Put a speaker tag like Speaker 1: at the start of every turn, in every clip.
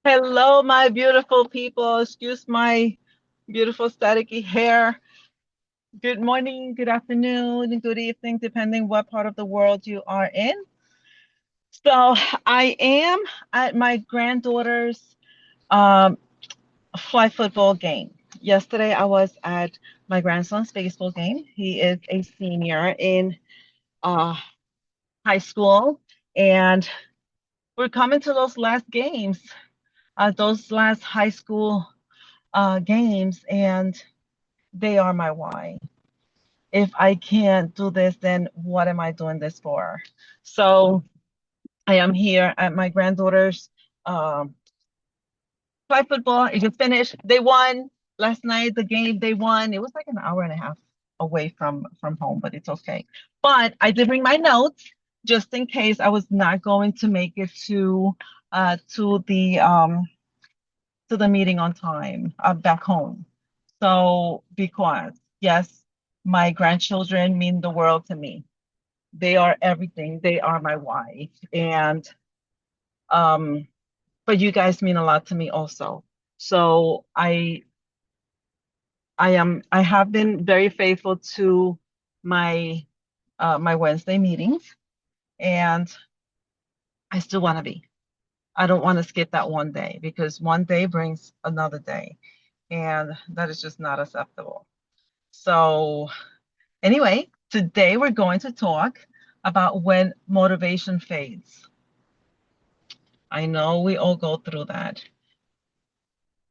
Speaker 1: Hello, my beautiful people. Excuse my beautiful staticky hair. Good morning, good afternoon, and good evening, depending what part of the world you are in. So I am at my granddaughter's um, flag football game. Yesterday, I was at my grandson's baseball game. He is a senior in uh, high school, and we're coming to those last games, those last high school games, and they are my why. If I can't do this, then what am I doing this for? So I am here at my granddaughter's um, flag football. It just finished. They won last night. The game they won. It was like an hour and a half away from home, but it's okay. But I did bring my notes just in case I was not going to make it to the meeting on time back home. So because yes, my grandchildren mean the world to me. They are everything. They are my why. And um, but you guys mean a lot to me also. So I have been very faithful to my my Wednesday meetings, and I still want to be. I don't want to skip that one day because one day brings another day, and that is just not acceptable. So anyway, today we're going to talk about when motivation fades. I know we all go through that.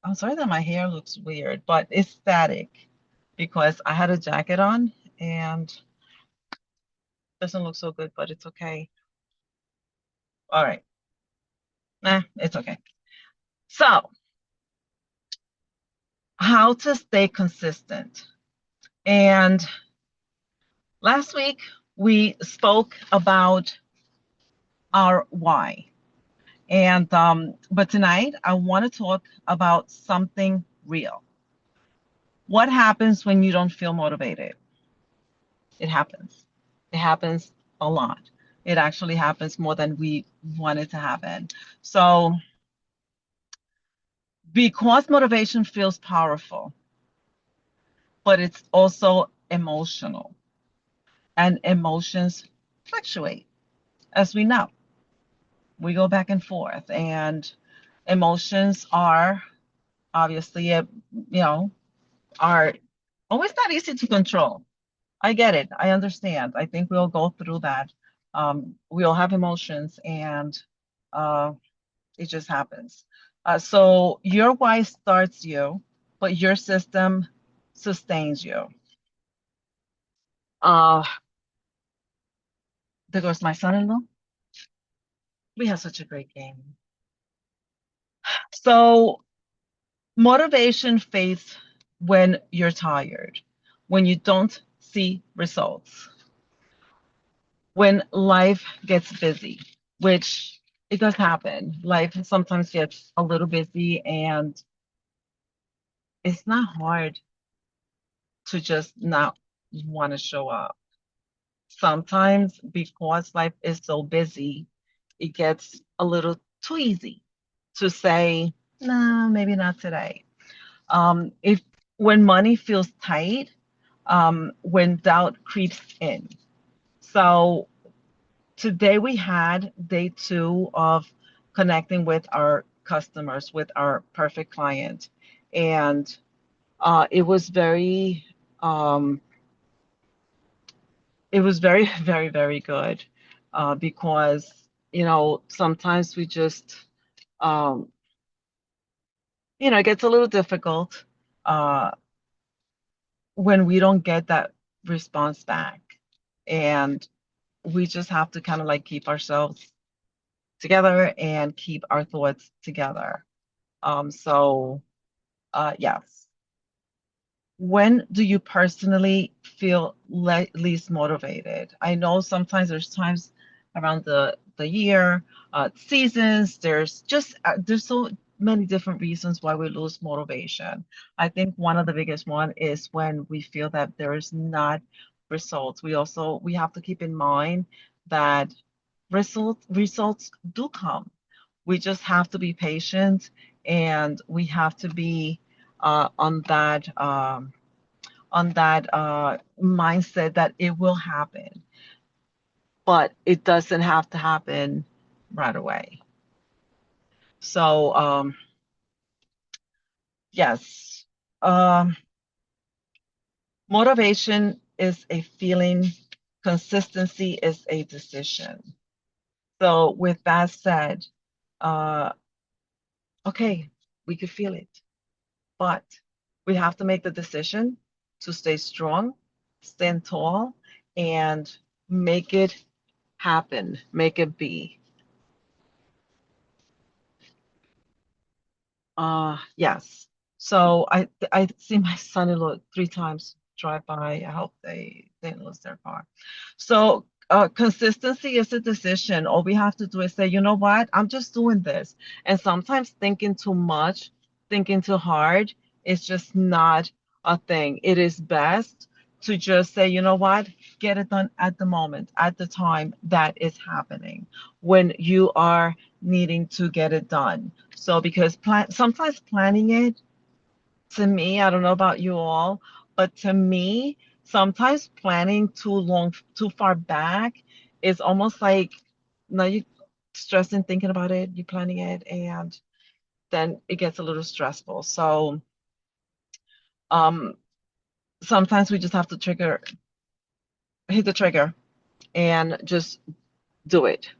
Speaker 1: I'm sorry that my hair looks weird, but it's static because I had a jacket on and doesn't look so good, but it's okay. All right. It's okay. So, how to stay consistent. And last week we spoke about our why. And but tonight I want to talk about something real. What happens when you don't feel motivated? It happens. It happens a lot. It actually happens more than we want it to happen. So, because motivation feels powerful, but it's also emotional, and emotions fluctuate, as we know. We go back and forth, and emotions are obviously, are always not easy to control. I get it. I understand. I think we all go through that. We all have emotions, and uh, it just happens. So your why starts you, but your system sustains you. Uh, there goes my son-in-law. We have such a great game. So motivation fades when you're tired, when you don't see results, when life gets busy, which it does happen. Life sometimes gets a little busy, and it's not hard to just not want to show up. Sometimes because life is so busy, it gets a little too easy to say, no, maybe not today. If when money feels tight, when doubt creeps in. So today we had day two of connecting with our customers, with our perfect client, and it was um, very, very good because sometimes we just um, it gets a little difficult uh, when we don't get that response back, and we just have to kind of like keep ourselves together and keep our thoughts together. So yes. When do you personally feel least motivated? I know sometimes there's times around the year, seasons. There's so many different reasons why we lose motivation. I think one of the biggest one is when we feel that there is not results. We have to keep in mind that results do come. We just have to be patient, and we have to be on that mindset that it will happen, but it doesn't have to happen right away. So yes, um, motivation is a feeling, consistency is a decision. So with that said, uh, okay, we could feel it, but we have to make the decision to stay strong, stand tall, and make it happen, make it be. Yes. So I see my son-in-law 3 times drive by. I hope they didn't lose their car. So consistency is a decision. All we have to do is say, you know what, I'm just doing this. And sometimes thinking too much, thinking too hard, is just not a thing. It is best to just say, you know what, get it done at the moment, at the time that is happening, when you are needing to get it done. So because sometimes planning it, to me, I don't know about you all, but to me, sometimes planning too long, too far back is almost like now you stressing thinking about it, you planning it, and then it gets a little stressful. So um, sometimes we just have to hit the trigger and just do it.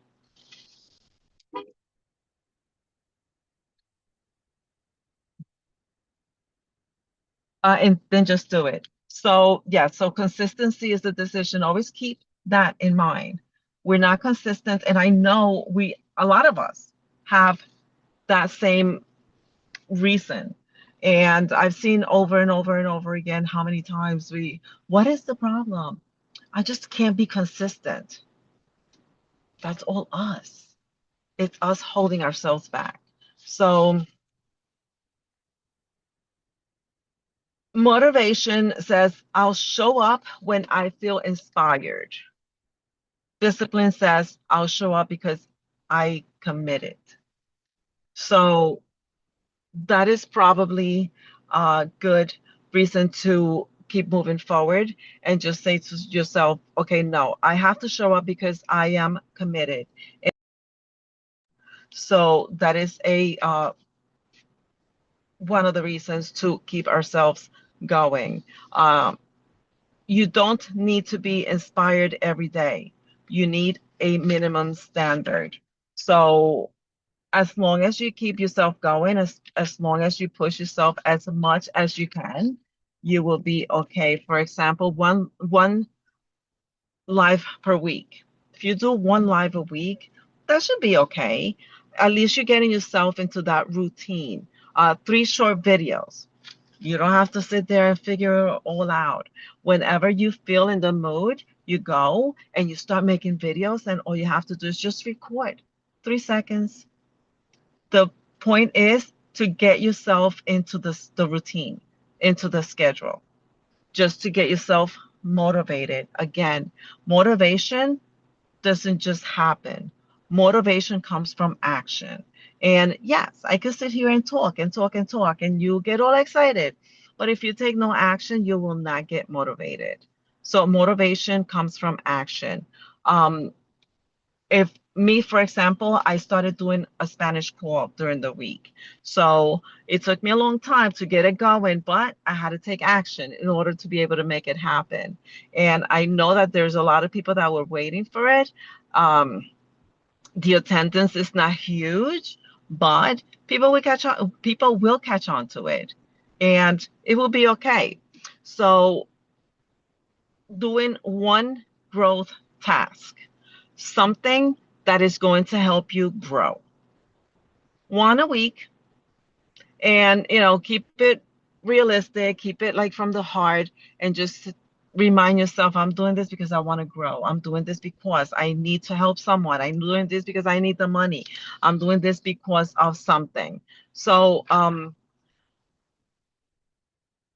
Speaker 1: And then just do it. So yeah, so consistency is the decision. Always keep that in mind. We're not consistent, and I know a lot of us have that same reason. And I've seen over and over and over again how many times what is the problem? I just can't be consistent. That's all us. It's us holding ourselves back. So motivation says, I'll show up when I feel inspired. Discipline says, I'll show up because I committed. So that is probably a good reason to keep moving forward and just say to yourself, okay, no, I have to show up because I am committed. So that is a one of the reasons to keep ourselves going. Um, you don't need to be inspired every day. You need a minimum standard. So as long as you keep yourself going, as long as you push yourself as much as you can, you will be okay. For example, one live per week. If you do one live a week, that should be okay. At least you're getting yourself into that routine. 3 short videos. You don't have to sit there and figure it all out. Whenever you feel in the mood, you go and you start making videos, and all you have to do is just record 3 seconds. The point is to get yourself into the routine, into the schedule, just to get yourself motivated. Again, motivation doesn't just happen. Motivation comes from action. And yes, I could sit here and talk and talk and talk, and you get all excited. But if you take no action, you will not get motivated. So motivation comes from action. Um, if me, for example, I started doing a Spanish call during the week. So it took me a long time to get it going, but I had to take action in order to be able to make it happen. And I know that there's a lot of people that were waiting for it. Um, the attendance is not huge, but people will catch on to it, and it will be okay. So doing one growth task, something that is going to help you grow. One a week, and keep it realistic, keep it like from the heart, and just remind yourself, I'm doing this because I want to grow. I'm doing this because I need to help someone. I'm doing this because I need the money. I'm doing this because of something. So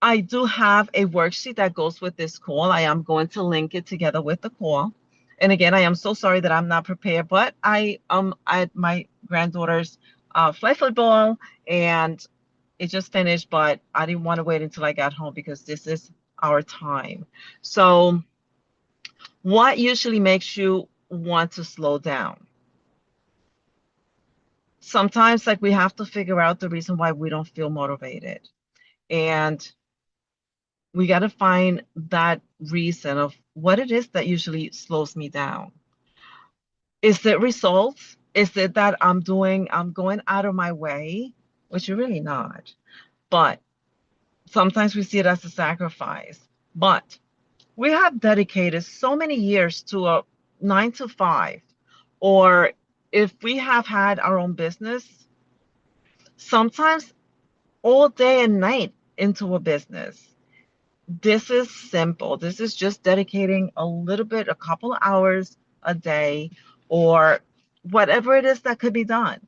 Speaker 1: I do have a worksheet that goes with this call. I am going to link it together with the call. And again, I am so sorry that I'm not prepared, but I at my granddaughter's flag football, and it just finished, but I didn't want to wait until I got home because this is our time. So, what usually makes you want to slow down? Sometimes, like, we have to figure out the reason why we don't feel motivated. And we got to find that reason of what it is that usually slows me down. Is it results? Is it that I'm going out of my way, which you're really not. But sometimes we see it as a sacrifice. But we have dedicated so many years to a 9 to 5, or if we have had our own business, sometimes all day and night into a business. This is simple. This is just dedicating a little bit, a couple of hours a day, or whatever it is that could be done.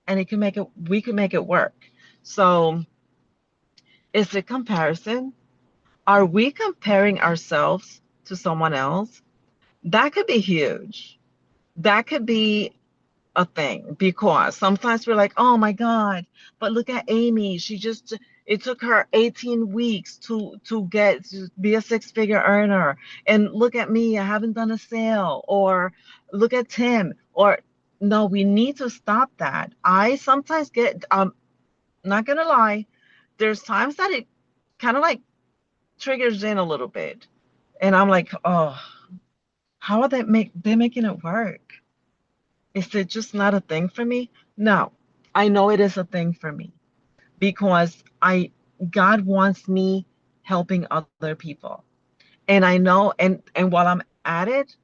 Speaker 1: And we can make it work. So, is it comparison? Are we comparing ourselves to someone else? That could be huge. That could be a thing because sometimes we're like, oh my God, but look at Amy. It took her 18 weeks to be a six-figure earner. And look at me, I haven't done a sale. Or look at Tim. Or no, we need to stop that. I sometimes get, not gonna lie, there's times that it kind of like triggers in a little bit. And I'm like, oh, how are they making it work? Is it just not a thing for me? No, I know it is a thing for me because God wants me helping other people. And I know and while I'm at it,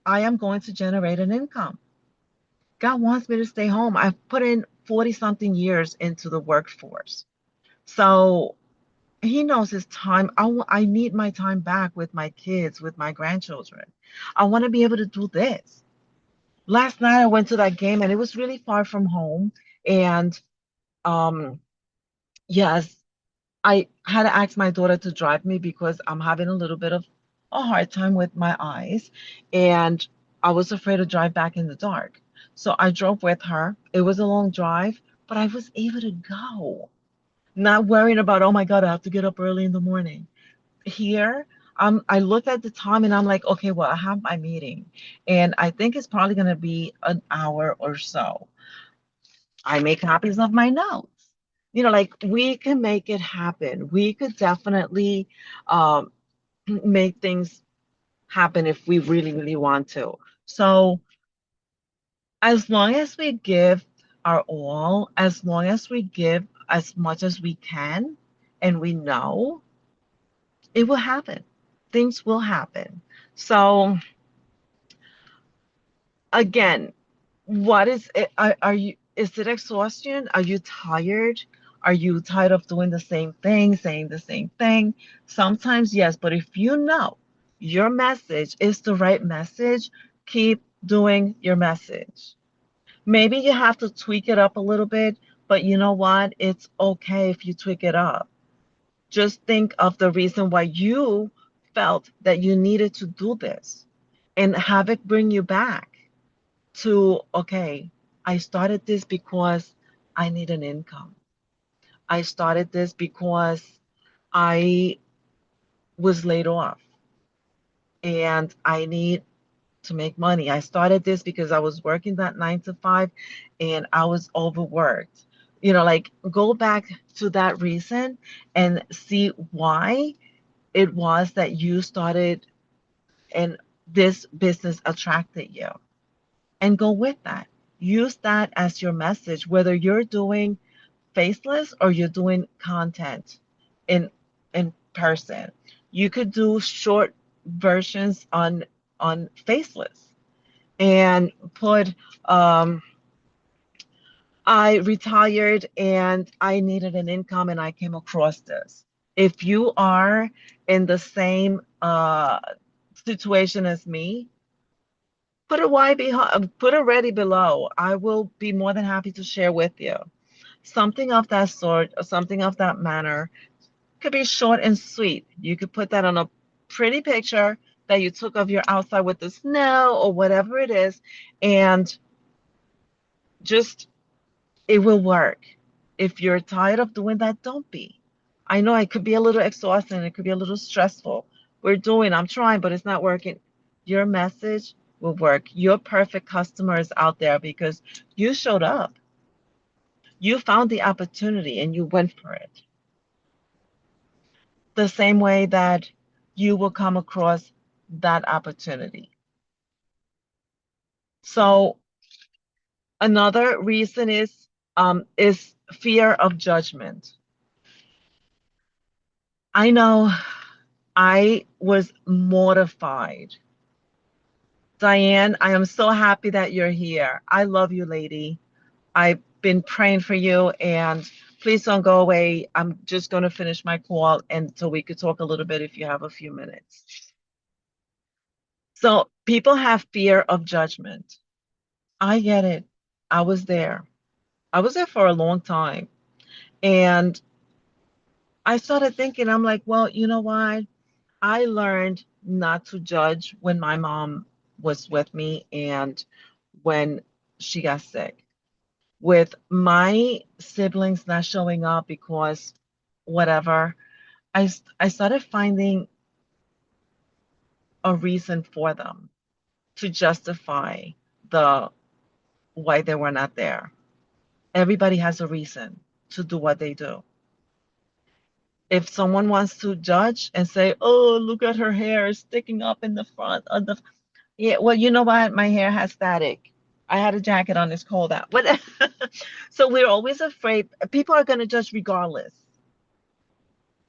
Speaker 1: I am going to generate an income. God wants me to stay home. I've put in 40 something years into the workforce. So he knows his time. I need my time back with my kids, with my grandchildren. I want to be able to do this. Last night I went to that game and it was really far from home. And um, yes, I had to ask my daughter to drive me because I'm having a little bit of a hard time with my eyes. And I was afraid to drive back in the dark. So I drove with her. It was a long drive, but I was able to go, not worrying about, oh my God, I have to get up early in the morning. Here, I look at the time and I'm like, okay, well, I have my meeting, and I think it's probably going to be an hour or so. I make copies of my notes. Like we can make it happen. We could definitely um, make things happen if we really, really want to. So, as long as we give our all, as long as we give as much as we can, and we know it will happen. Things will happen. So again, what is it? Are you? Is it exhaustion? Are you tired? Are you tired of doing the same thing, saying the same thing? Sometimes yes, but if you know your message is the right message, keep doing your message. Maybe you have to tweak it up a little bit, but you know what? It's okay if you tweak it up. Just think of the reason why you felt that you needed to do this and have it bring you back to, okay, I started this because I need an income. I started this because I was laid off and I need to make money. I started this because I was working that 9 to 5 and I was overworked. Like go back to that reason and see why it was that you started and this business attracted you, and go with that. Use that as your message, whether you're doing faceless or you're doing content in person. You could do short versions on faceless and put I retired and I needed an income and I came across this. If you are in the same situation as me, put a why behind, put a ready below. I will be more than happy to share with you. Something of that sort or something of that manner could be short and sweet. You could put that on a pretty picture, that you took of your outside with the snow or whatever it is, and just it will work. If you're tired of doing that, don't be. I know it could be a little exhausting, it could be a little stressful. I'm trying, but it's not working. Your message will work. Your perfect customer is out there because you showed up. You found the opportunity and you went for it. The same way that you will come across that opportunity. So another reason is fear of judgment. I know I was mortified. Diane, I am so happy that you're here. I love you, lady. I've been praying for you, and please don't go away. I'm just going to finish my call, and so we could talk a little bit if you have a few minutes. So people have fear of judgment. I get it. I was there. I was there for a long time. And I started thinking, I'm like, well, you know what? I learned not to judge when my mom was with me and when she got sick. With my siblings not showing up because whatever, I started finding a reason for them to justify the why they were not there. Everybody has a reason to do what they do. If someone wants to judge and say, "Oh, look at her hair is sticking up in the front of the," yeah, well, you know what? My hair has static. I had a jacket on. It's cold out. But so we're always afraid. People are going to judge regardless.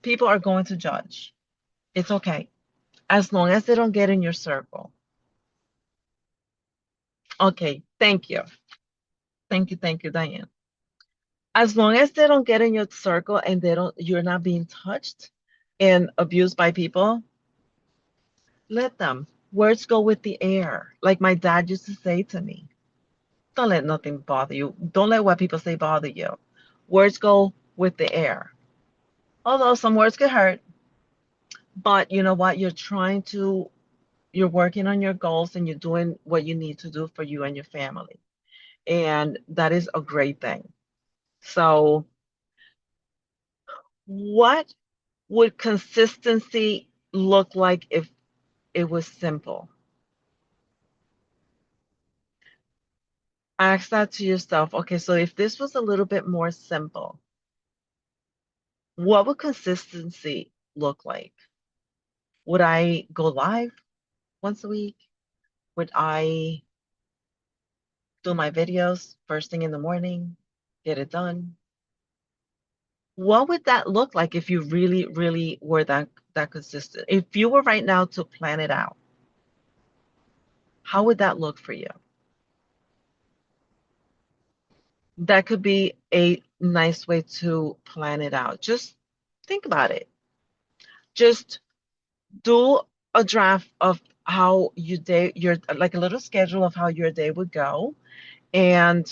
Speaker 1: People are going to judge. It's okay as long as they don't get in your circle. Okay, thank you, Diane. As long as they don't get in your circle and you're not being touched and abused by people, let them. Words go with the air. Like my dad used to say to me, don't let nothing bother you. Don't let what people say bother you. Words go with the air. Although some words could hurt, but you know what? You're working on your goals and you're doing what you need to do for you and your family. And that is a great thing. So, what would consistency look like if it was simple? Ask that to yourself. Okay, so if this was a little bit more simple, what would consistency look like? Would I go live once a week? Would I do my videos first thing in the morning, get it done? What would that look like if you really, really were that consistent? If you were right now to plan it out, how would that look for you? That could be a nice way to plan it out. Just think about it. Just do a draft of how your like a little schedule of how your day would go. And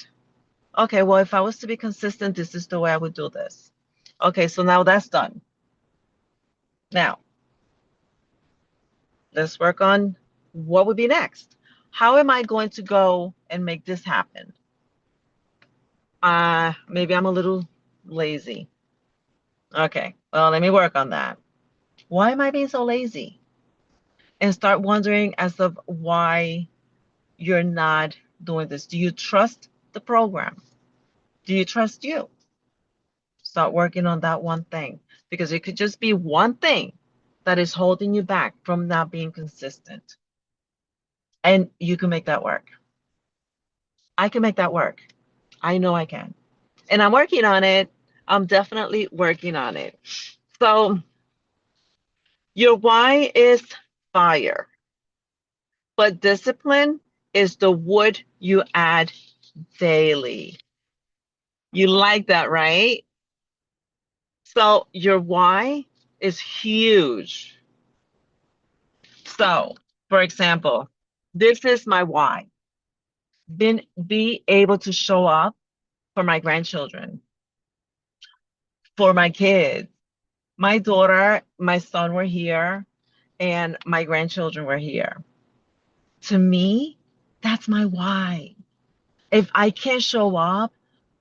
Speaker 1: okay, well, if I was to be consistent, this is the way I would do this. Okay, so now that's done. Now, let's work on what would be next. How am I going to go and make this happen? Maybe I'm a little lazy. Okay, well, let me work on that. Why am I being so lazy? And start wondering as of why you're not doing this. Do you trust the program? Do you trust you? Start working on that one thing because it could just be one thing that is holding you back from not being consistent. And you can make that work. I can make that work. I know I can. And I'm working on it. I'm definitely working on it. So, your why is fire, but discipline is the wood you add daily. You like that, right? So, your why is huge. So, for example, this is my why. Be able to show up for my grandchildren, for my kids. My daughter, my son were here, and my grandchildren were here. To me, that's my why. If I can't show up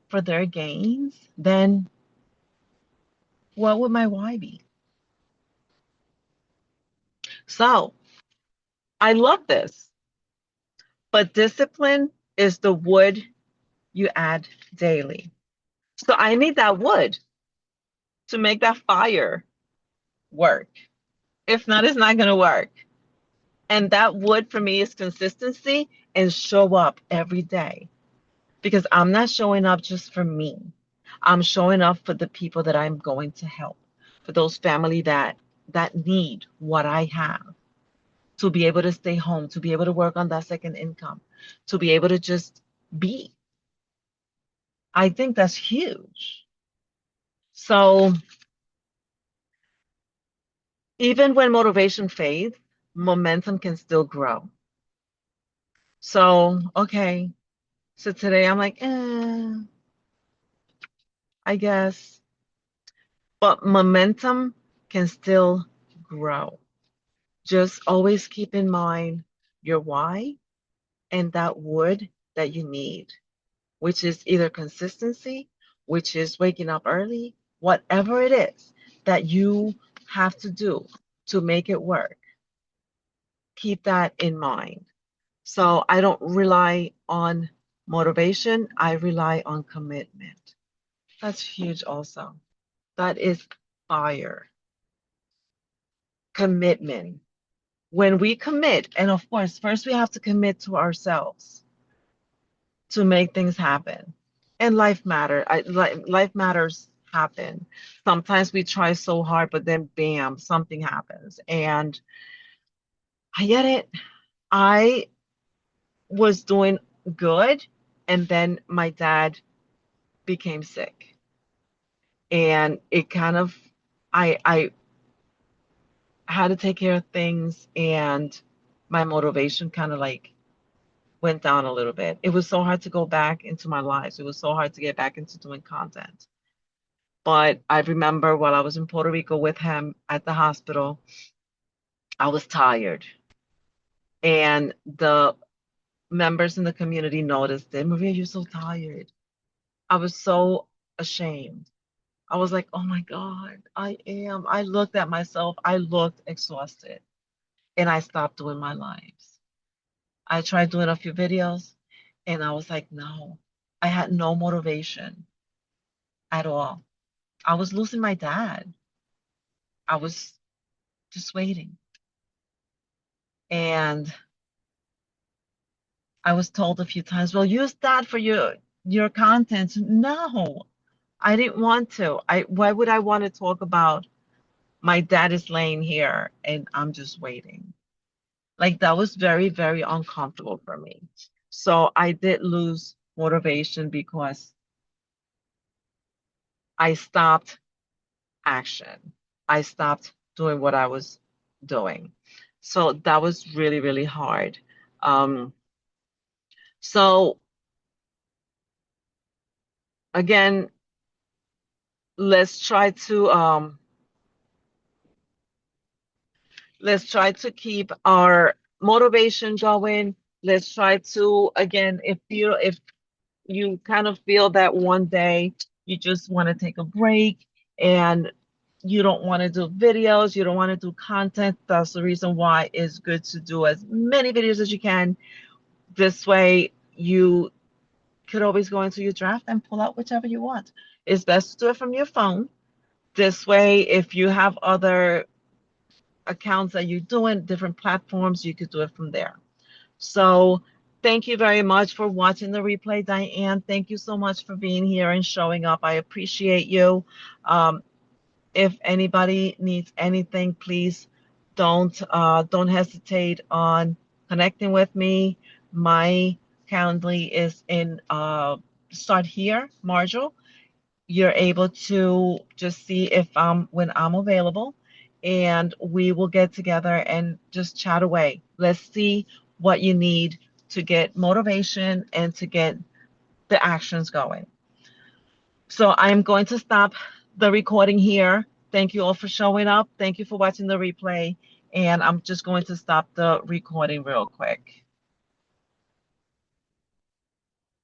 Speaker 1: for their gains, then what would my why be? So I love this, but discipline is the wood you add daily. So I need that wood to make that fire work. If not, it's not going to work. And that wood for me is consistency and show up every day because I'm not showing up just for me. I'm showing up for the people that I'm going to help, for those family that need what I have to be able to stay home, to be able to work on that second income, to be able to just be. I think that's huge. So even when motivation fades, momentum can still grow. So, okay. So today I'm like, I guess. But momentum can still grow. Just always keep in mind your why and that wood that you need, which is either consistency, which is waking up early, whatever it is that you have to do to make it work. Keep that in mind. So I don't rely on motivation, I rely on commitment. That's huge, also. That is fire. Commitment. When we commit, and of course, first we have to commit to ourselves to make things happen. And life matters happen. Sometimes we try so hard, but then bam, something happens. And I get it. I was doing good, and then my dad became sick. And it kind of I had to take care of things, and my motivation kind of like went down a little bit. It was so hard to go back into my lives. It was so hard to get back into doing content. But I remember while I was in Puerto Rico with him at the hospital, I was tired. And the members in the community noticed it. Maria, you're so tired. I was so ashamed. I was like, oh my God, I am. I looked at myself. I looked exhausted. And I stopped doing my lives. I tried doing a few videos and I was like, no, I had no motivation at all. I was losing my dad. I was just waiting. And I was told a few times, well, use that for your content. No, I didn't want to. Why would I want to talk about my dad is laying here and I'm just waiting? Like that was very, very uncomfortable for me. So I did lose motivation because I stopped action. I stopped doing what I was doing. So that was really, really hard. Um, so again, let's try to keep our motivation going. Let's try to again, if you kind of feel that one day you just want to take a break and you don't want to do videos, you don't want to do content, that's the reason why it's good to do as many videos as you can. This way, you could always go into your draft and pull out whichever you want. It's best to do it from your phone. This way, if you have other accounts that you're doing, different platforms, you could do it from there. So thank you very much for watching the replay, Diane. Thank you so much for being here and showing up. I appreciate you. Um, if anybody needs anything, please don't hesitate on connecting with me. My Calendly is in start here, Marshall. You're able to just see if when I'm available, and we will get together and just chat away. Let's see what you need to get motivation and to get the actions going. So I'm going to stop the recording here. Thank you all for showing up. Thank you for watching the replay. And I'm just going to stop the recording real quick.